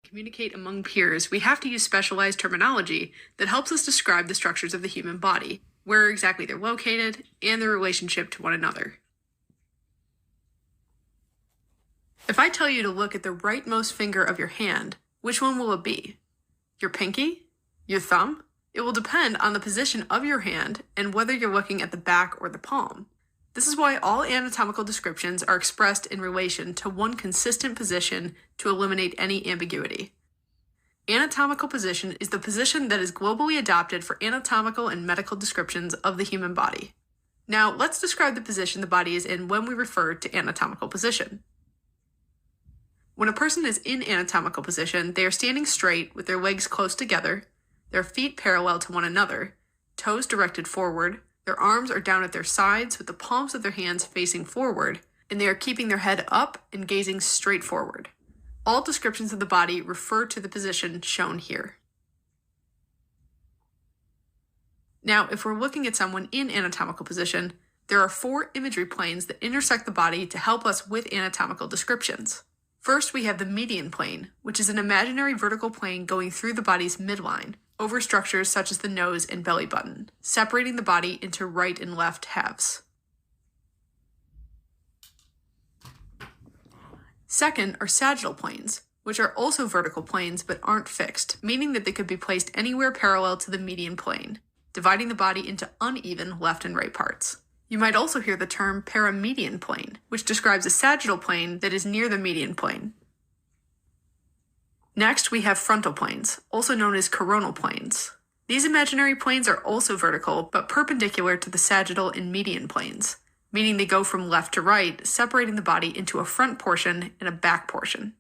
communicate among peers, we have to use specialized terminology that helps us describe the structures of the human body, where exactly they're located, and their relationship to one another. If I tell you to look at the rightmost finger of your hand, which one will it be? Your pinky? Your thumb? It will depend on the position of your hand and whether you're looking at the back or the palm. This is why all anatomical descriptions are expressed in relation to one consistent position to eliminate any ambiguity. Anatomical position is the position that is globally adopted for anatomical and medical descriptions of the human body. Now, let's describe the position the body is in when we refer to anatomical position. When a person is in anatomical position, they are standing straight with their legs close together, their feet parallel to one another, toes directed forward, their arms are down at their sides with the palms of their hands facing forward, and they are keeping their head up and gazing straight forward. All descriptions of the body refer to the position shown here. Now, if we're looking at someone in anatomical position, there are 4 imagery planes that intersect the body to help us with anatomical descriptions. First, we have the median plane, which is an imaginary vertical plane going through the body's midline, over structures such as the nose and belly button, separating the body into right and left halves. Second are sagittal planes, which are also vertical planes but aren't fixed, meaning that they could be placed anywhere parallel to the median plane, dividing the body into uneven left and right parts. You might also hear the term paramedian plane, which describes a sagittal plane that is near the median plane. Next, we have frontal planes, also known as coronal planes. These imaginary planes are also vertical, but perpendicular to the sagittal and median planes, meaning they go from left to right, separating the body into a front portion and a back portion.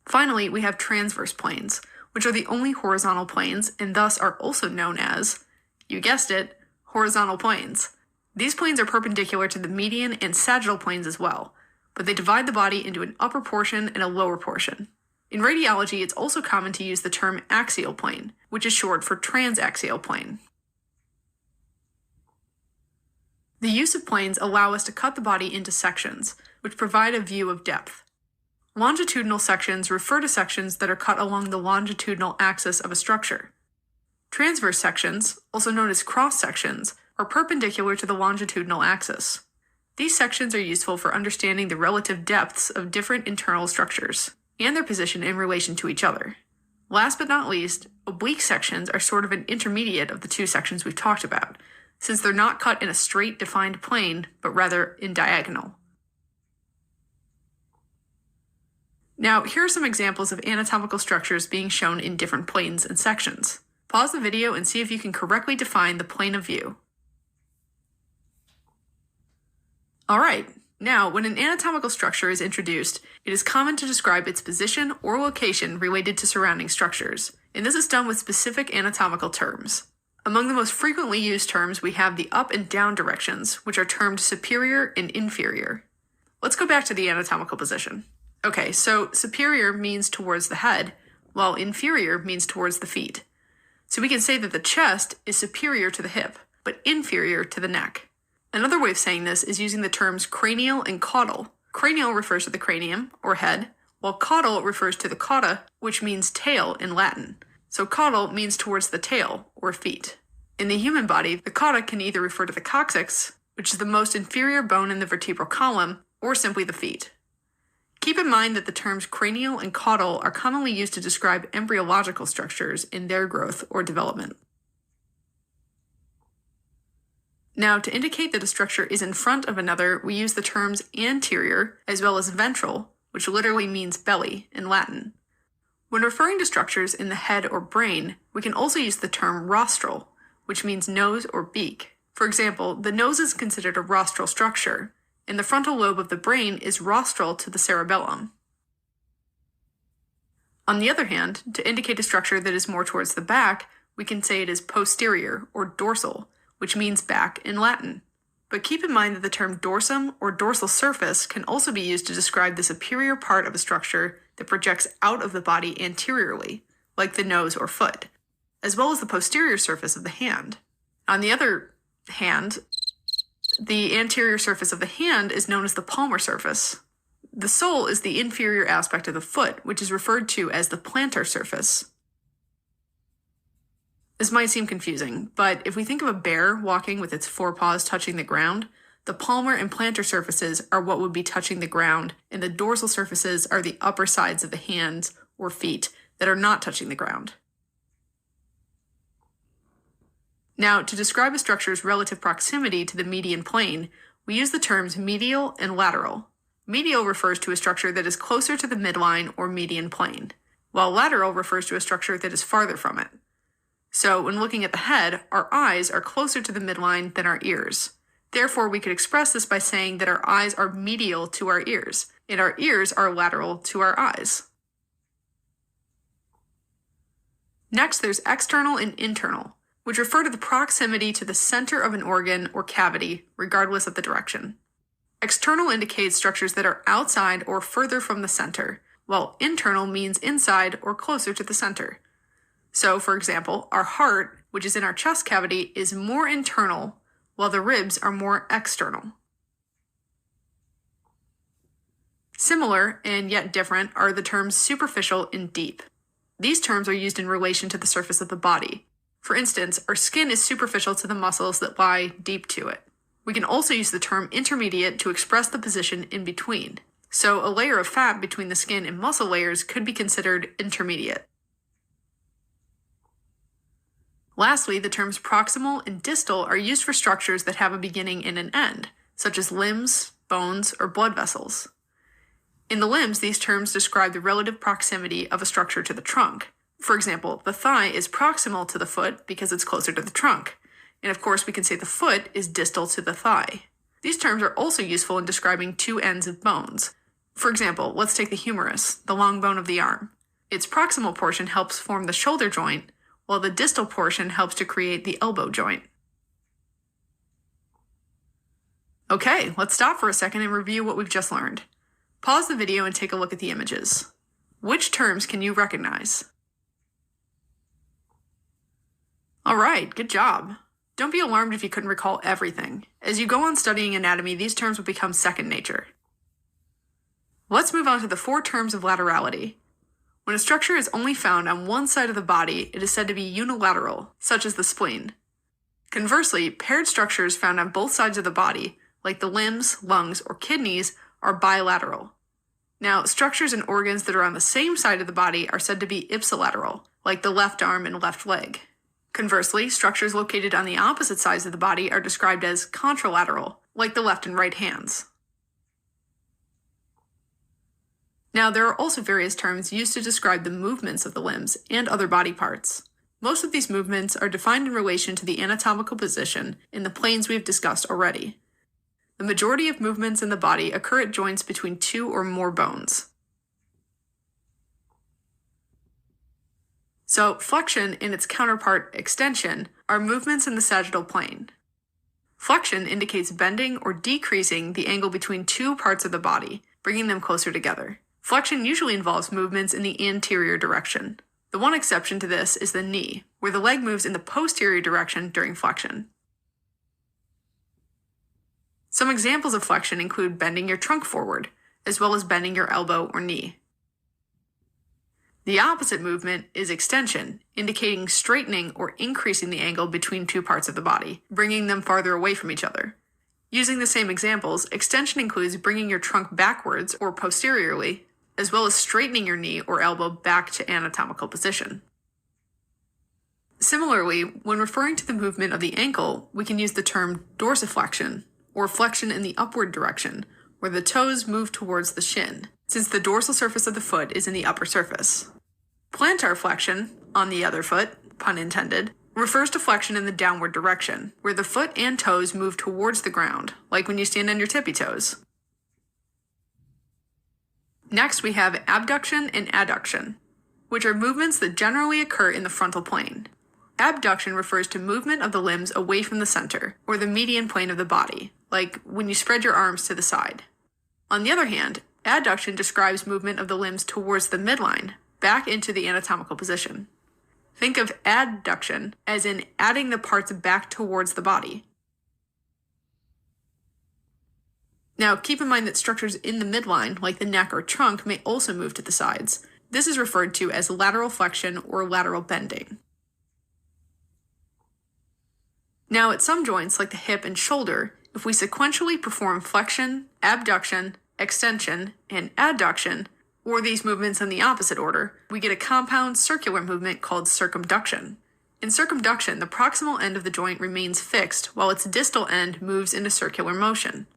Finally, we have transverse planes, which are the only horizontal planes and thus are also known as, you guessed it, horizontal planes. These planes are perpendicular to the median and sagittal planes as well, but they divide the body into an upper portion and a lower portion. In radiology, it's also common to use the term axial plane, which is short for transaxial plane. The use of planes allow us to cut the body into sections, which provide a view of depth. Longitudinal sections refer to sections that are cut along the longitudinal axis of a structure. Transverse sections, also known as cross-sections, are perpendicular to the longitudinal axis. These sections are useful for understanding the relative depths of different internal structures and their position in relation to each other. Last but not least, oblique sections are sort of an intermediate of the 2 sections we've talked about, since they're not cut in a straight defined plane, but rather in diagonal. Now, here are some examples of anatomical structures being shown in different planes and sections. Pause the video and see if you can correctly define the plane of view. Alright, now when an anatomical structure is introduced, it is common to describe its position or location related to surrounding structures, and this is done with specific anatomical terms. Among the most frequently used terms, we have the up and down directions, which are termed superior and inferior. Let's go back to the anatomical position. Okay, so superior means towards the head, while inferior means towards the feet. So we can say that the chest is superior to the hip, but inferior to the neck. Another way of saying this is using the terms cranial and caudal. Cranial refers to the cranium, or head, while caudal refers to the cauda, which means tail in Latin. So caudal means towards the tail, or feet. In the human body, the cauda can either refer to the coccyx, which is the most inferior bone in the vertebral column, or simply the feet. Keep in mind that the terms cranial and caudal are commonly used to describe embryological structures in their growth or development. Now, to indicate that a structure is in front of another, we use the terms anterior as well as ventral, which literally means belly in Latin. When referring to structures in the head or brain, we can also use the term rostral, which means nose or beak. For example, the nose is considered a rostral structure, and the frontal lobe of the brain is rostral to the cerebellum. On the other hand, to indicate a structure that is more towards the back, we can say it is posterior or dorsal, which means back in Latin. But keep in mind that the term dorsum or dorsal surface can also be used to describe the superior part of a structure that projects out of the body anteriorly, like the nose or foot, as well as the posterior surface of the hand. On the other hand, the anterior surface of the hand is known as the palmar surface. The sole is the inferior aspect of the foot, which is referred to as the plantar surface. This might seem confusing, but if we think of a bear walking with its forepaws touching the ground, the palmar and plantar surfaces are what would be touching the ground, and the dorsal surfaces are the upper sides of the hands or feet that are not touching the ground. Now, to describe a structure's relative proximity to the median plane, we use the terms medial and lateral. Medial refers to a structure that is closer to the midline or median plane, while lateral refers to a structure that is farther from it. So, when looking at the head, our eyes are closer to the midline than our ears. Therefore, we could express this by saying that our eyes are medial to our ears, and our ears are lateral to our eyes. Next, there's external and internal, which refer to the proximity to the center of an organ or cavity, regardless of the direction. External indicates structures that are outside or further from the center, while internal means inside or closer to the center. So, for example, our heart, which is in our chest cavity, is more internal, while the ribs are more external. Similar, and yet different, are the terms superficial and deep. These terms are used in relation to the surface of the body. For instance, our skin is superficial to the muscles that lie deep to it. We can also use the term intermediate to express the position in between. So a layer of fat between the skin and muscle layers could be considered intermediate. Lastly, the terms proximal and distal are used for structures that have a beginning and an end, such as limbs, bones, or blood vessels. In the limbs, these terms describe the relative proximity of a structure to the trunk. For example, the thigh is proximal to the foot because it's closer to the trunk. And of course, we can say the foot is distal to the thigh. These terms are also useful in describing two ends of bones. For example, let's take the humerus, the long bone of the arm. Its proximal portion helps form the shoulder joint, while the distal portion helps to create the elbow joint. Okay, let's stop for a second and review what we've just learned. Pause the video and take a look at the images. Which terms can you recognize? All right, good job. Don't be alarmed if you couldn't recall everything. As you go on studying anatomy, these terms will become second nature. Let's move on to the 4 terms of laterality. When a structure is only found on one side of the body, it is said to be unilateral, such as the spleen. Conversely, paired structures found on both sides of the body, like the limbs, lungs, or kidneys, are bilateral. Now, structures and organs that are on the same side of the body are said to be ipsilateral, like the left arm and left leg. Conversely, structures located on the opposite sides of the body are described as contralateral, like the left and right hands. Now, there are also various terms used to describe the movements of the limbs and other body parts. Most of these movements are defined in relation to the anatomical position in the planes we've discussed already. The majority of movements in the body occur at joints between 2 or more bones. So, flexion and its counterpart, extension, are movements in the sagittal plane. Flexion indicates bending or decreasing the angle between 2 parts of the body, bringing them closer together. Flexion usually involves movements in the anterior direction. The one exception to this is the knee, where the leg moves in the posterior direction during flexion. Some examples of flexion include bending your trunk forward, as well as bending your elbow or knee. The opposite movement is extension, indicating straightening or increasing the angle between 2 parts of the body, bringing them farther away from each other. Using the same examples, extension includes bringing your trunk backwards or posteriorly, as well as straightening your knee or elbow back to anatomical position. Similarly, when referring to the movement of the ankle, we can use the term dorsiflexion, or flexion in the upward direction, where the toes move towards the shin, since the dorsal surface of the foot is in the upper surface. Plantar flexion, on the other foot, pun intended, refers to flexion in the downward direction, where the foot and toes move towards the ground, like when you stand on your tippy toes. Next, we have abduction and adduction, which are movements that generally occur in the frontal plane. Abduction refers to movement of the limbs away from the center, or the median plane of the body, like when you spread your arms to the side. On the other hand, adduction describes movement of the limbs towards the midline, back into the anatomical position. Think of adduction as in adding the parts back towards the body. Now, keep in mind that structures in the midline, like the neck or trunk, may also move to the sides. This is referred to as lateral flexion or lateral bending. Now, at some joints, like the hip and shoulder, if we sequentially perform flexion, abduction, extension, and adduction, or these movements in the opposite order, we get a compound circular movement called circumduction. In circumduction, the proximal end of the joint remains fixed while its distal end moves in a circular motion.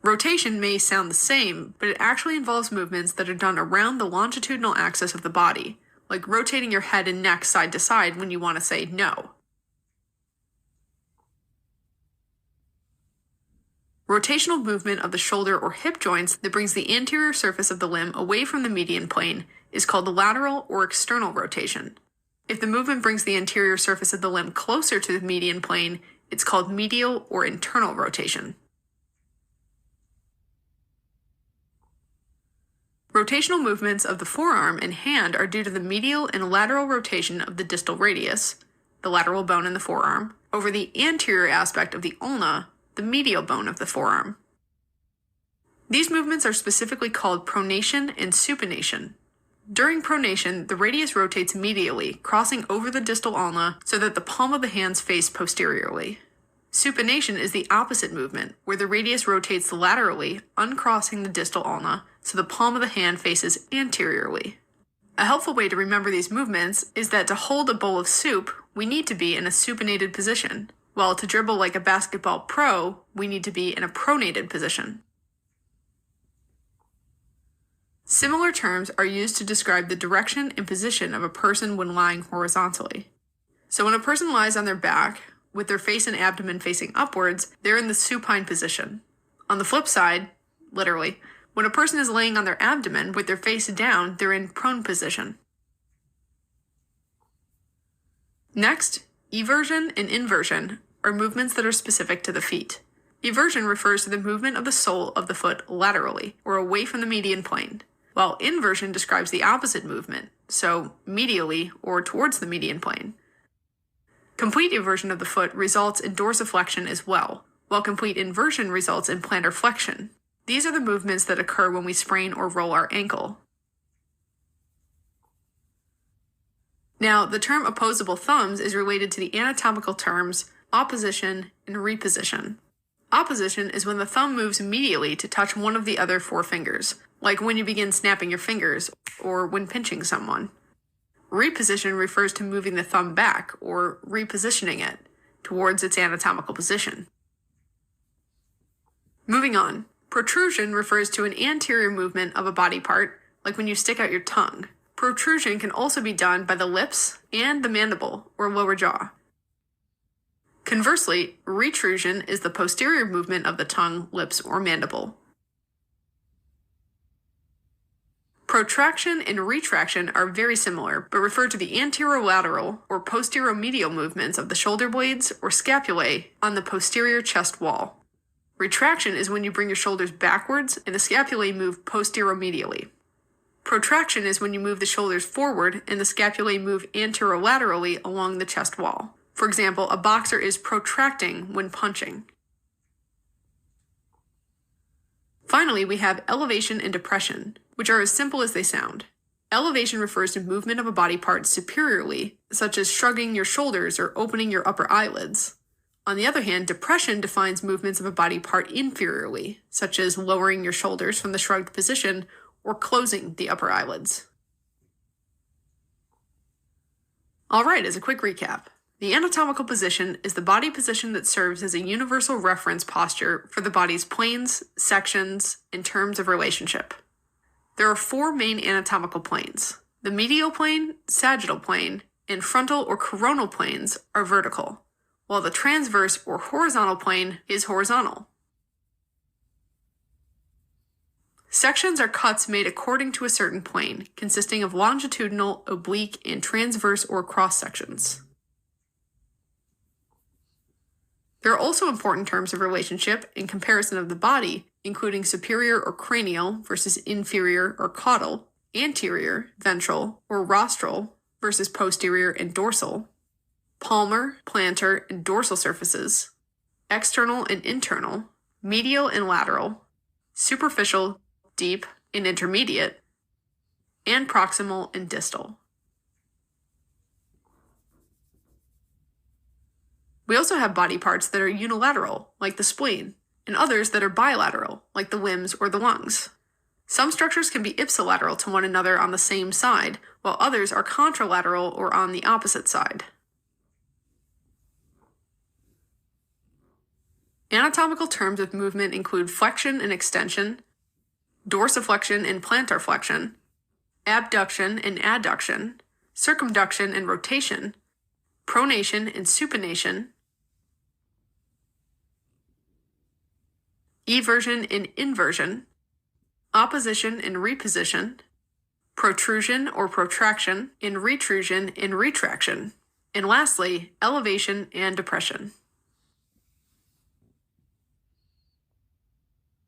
Rotation may sound the same, but it actually involves movements that are done around the longitudinal axis of the body, like rotating your head and neck side to side when you want to say no. Rotational movement of the shoulder or hip joints that brings the anterior surface of the limb away from the median plane is called lateral or external rotation. If the movement brings the anterior surface of the limb closer to the median plane, it's called medial or internal rotation. Rotational movements of the forearm and hand are due to the medial and lateral rotation of the distal radius, the lateral bone in the forearm, over the anterior aspect of the ulna, the medial bone of the forearm. These movements are specifically called pronation and supination. During pronation, the radius rotates medially, crossing over the distal ulna so that the palm of the hands face posteriorly. Supination is the opposite movement, where the radius rotates laterally, uncrossing the distal ulna, so the palm of the hand faces anteriorly. A helpful way to remember these movements is that to hold a bowl of soup, we need to be in a supinated position, while to dribble like a basketball pro, we need to be in a pronated position. Similar terms are used to describe the direction and position of a person when lying horizontally. So when a person lies on their back, with their face and abdomen facing upwards, they're in the supine position. On the flip side, literally, when a person is laying on their abdomen with their face down, they're in prone position. Next, eversion and inversion are movements that are specific to the feet. Eversion refers to the movement of the sole of the foot laterally, or away from the median plane, while inversion describes the opposite movement, so medially or towards the median plane. Complete eversion of the foot results in dorsiflexion as well, while complete inversion results in plantar flexion. These are the movements that occur when we sprain or roll our ankle. Now, the term opposable thumbs is related to the anatomical terms opposition and reposition. Opposition is when the thumb moves immediately to touch one of the other four fingers, like when you begin snapping your fingers or when pinching someone. Reposition refers to moving the thumb back or repositioning it towards its anatomical position. Moving on, protrusion refers to an anterior movement of a body part, like when you stick out your tongue. Protrusion can also be done by the lips and the mandible or lower jaw. Conversely, retrusion is the posterior movement of the tongue, lips, or mandible. Protraction and retraction are very similar, but refer to the anterolateral or posteromedial movements of the shoulder blades or scapulae on the posterior chest wall. Retraction is when you bring your shoulders backwards and the scapulae move posteromedially. Protraction is when you move the shoulders forward and the scapulae move anterolaterally along the chest wall. For example, a boxer is protracting when punching. Finally, we have elevation and depression, which are as simple as they sound. Elevation refers to movement of a body part superiorly, such as shrugging your shoulders or opening your upper eyelids. On the other hand, depression defines movements of a body part inferiorly, such as lowering your shoulders from the shrugged position or closing the upper eyelids. All right, as a quick recap, the anatomical position is the body position that serves as a universal reference posture for the body's planes, sections, and terms of relationship. There are four main anatomical planes. The medial plane, sagittal plane, and frontal or coronal planes are vertical, while the transverse or horizontal plane is horizontal. Sections are cuts made according to a certain plane, consisting of longitudinal, oblique, and transverse or cross sections. There are also important terms of relationship in comparison of the body, including superior or cranial versus inferior or caudal, anterior, ventral, or rostral versus posterior and dorsal, palmar, plantar, and dorsal surfaces, external and internal, medial and lateral, superficial, deep, and intermediate, and proximal and distal. We also have body parts that are unilateral, like the spleen, and others that are bilateral, like the limbs or the lungs. Some structures can be ipsilateral to one another on the same side, while others are contralateral or on the opposite side. Anatomical terms of movement include flexion and extension, dorsiflexion and plantar flexion, abduction and adduction, circumduction and rotation, pronation and supination, eversion and inversion, opposition and reposition, protrusion or protraction, and retrusion and retraction, and lastly, elevation and depression.